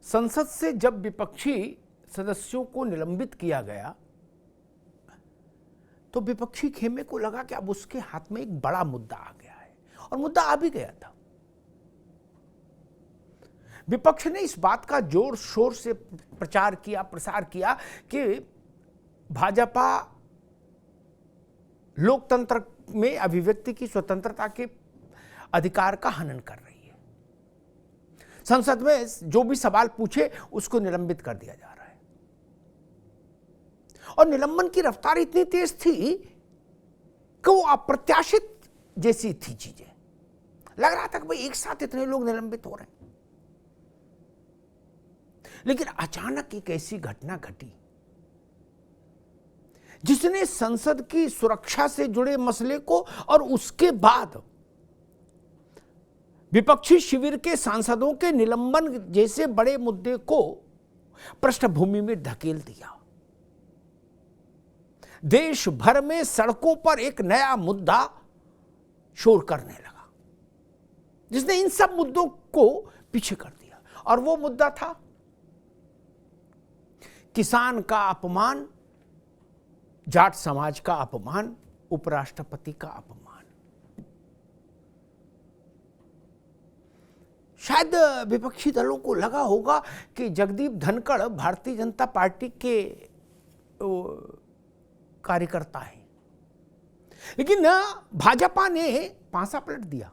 संसद से जब विपक्षी सदस्यों को निलंबित किया गया तो विपक्षी खेमे को लगा कि अब उसके हाथ में एक बड़ा मुद्दा आ गया है, और मुद्दा आ भी गया था। विपक्ष ने इस बात का जोर शोर से प्रसार किया कि भाजपा लोकतंत्र में अभिव्यक्ति की स्वतंत्रता के अधिकार का हनन कर रही है। संसद में जो भी सवाल पूछे उसको निलंबित कर दिया जा रहा है, और निलंबन की रफ्तार इतनी तेज थी कि वो अप्रत्याशित जैसी थी चीजें। लग रहा था कि भाई एक साथ इतने लोग निलंबित हो रहे हैं, लेकिन अचानक एक ऐसी घटना घटी जिसने संसद की सुरक्षा से जुड़े मसले को और उसके बाद विपक्षी शिविर के सांसदों के निलंबन जैसे बड़े मुद्दे को पृष्ठभूमि में धकेल दिया। देश भर में सड़कों पर एक नया मुद्दा शोर करने लगा जिसने इन सब मुद्दों को पीछे कर दिया, और वो मुद्दा था किसान का अपमान, जाट समाज का अपमान, उपराष्ट्रपति का अपमान। शायद विपक्षी दलों को लगा होगा कि जगदीप धनखड़ भारतीय जनता पार्टी के कार्यकर्ता हैं, लेकिन भाजपा ने पांसा पलट दिया।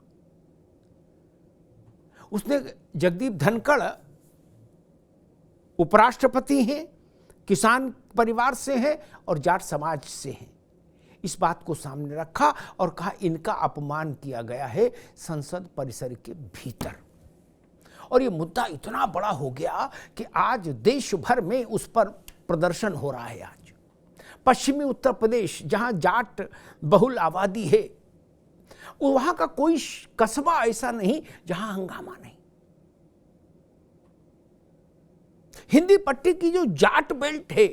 उसने जगदीप धनखड़ उपराष्ट्रपति हैं, किसान परिवार से हैं और जाट समाज से हैं, इस बात को सामने रखा और कहा इनका अपमान किया गया है संसद परिसर के भीतर। और ये मुद्दा इतना बड़ा हो गया कि आज देश भर में उस पर प्रदर्शन हो रहा है। आज पश्चिमी उत्तर प्रदेश, जहां जाट बहुल आबादी है, वहां का कोई कस्बा ऐसा नहीं जहां हंगामा नहीं। हिंदी पट्टी की जो जाट बेल्ट है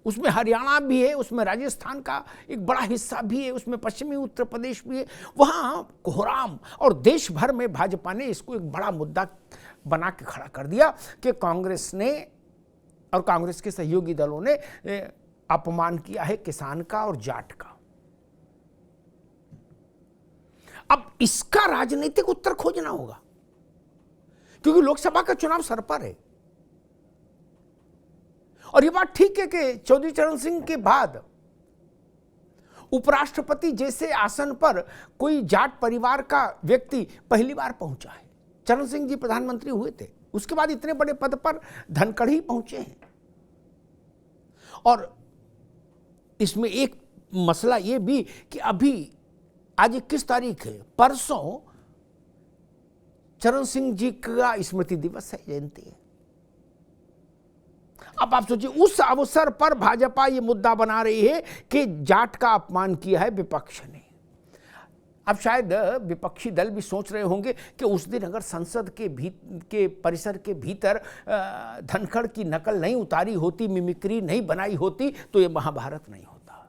उसमें हरियाणा भी है, उसमें राजस्थान का एक बड़ा हिस्सा भी है, उसमें पश्चिमी उत्तर प्रदेश भी है, वहां कोहराम। और देश भर में भाजपा ने इसको एक बड़ा मुद्दा बना के खड़ा कर दिया कि कांग्रेस ने और कांग्रेस के सहयोगी दलों ने अपमान किया है किसान का और जाट का। अब इसका राजनीतिक उत्तर खोजना होगा, क्योंकि लोकसभा का चुनाव सर पर है। और ये बात ठीक है कि चौधरी चरण सिंह के बाद उपराष्ट्रपति जैसे आसन पर कोई जाट परिवार का व्यक्ति पहली बार पहुंचा है। चरण सिंह जी प्रधानमंत्री हुए थे, उसके बाद इतने बड़े पद पर धनखड़ ही पहुंचे हैं। और इसमें एक मसला ये भी कि अभी आज 21 तारीख है, परसों चरण सिंह जी का स्मृति दिवस है, जयंती है। अब आप सोचिए, उस अवसर पर भाजपा ये मुद्दा बना रही है कि जाट का अपमान किया है विपक्ष ने। अब शायद विपक्षी दल भी सोच रहे होंगे कि उस दिन अगर संसद के परिसर के भीतर धनखड़ की नकल नहीं उतारी होती, मिमिक्री नहीं बनाई होती, तो ये महाभारत नहीं होता।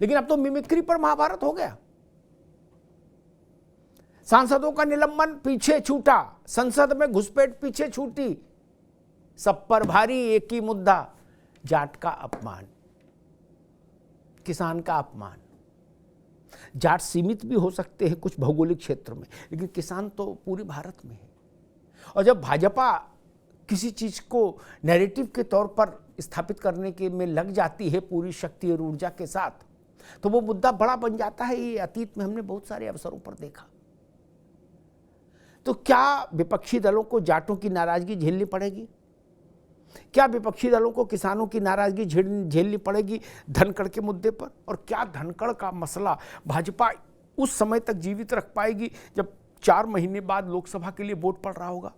लेकिन अब तो मिमिक्री पर महाभारत हो गया। सांसदों का निलंबन पीछे छूटा, संसद में घुसपैठ पीछे छूटी, सब पर भारी एक ही मुद्दा, जाट का अपमान, किसान का अपमान। जाट सीमित भी हो सकते हैं कुछ भौगोलिक क्षेत्र में, लेकिन किसान तो पूरे भारत में है। और जब भाजपा किसी चीज को नैरेटिव के तौर पर स्थापित करने के में लग जाती है पूरी शक्ति और ऊर्जा के साथ, तो वो मुद्दा बड़ा बन जाता है। ये अतीत में हमने बहुत सारे अवसरों पर देखा। तो क्या विपक्षी दलों को जाटों की नाराजगी झेलनी पड़ेगी? क्या विपक्षी दलों को किसानों की नाराजगी झेलनी पड़ेगी धनखड़ के मुद्दे पर? और क्या धनखड़ का मसला भाजपा उस समय तक जीवित रख पाएगी जब 4 महीने बाद लोकसभा के लिए वोट पड़ रहा होगा?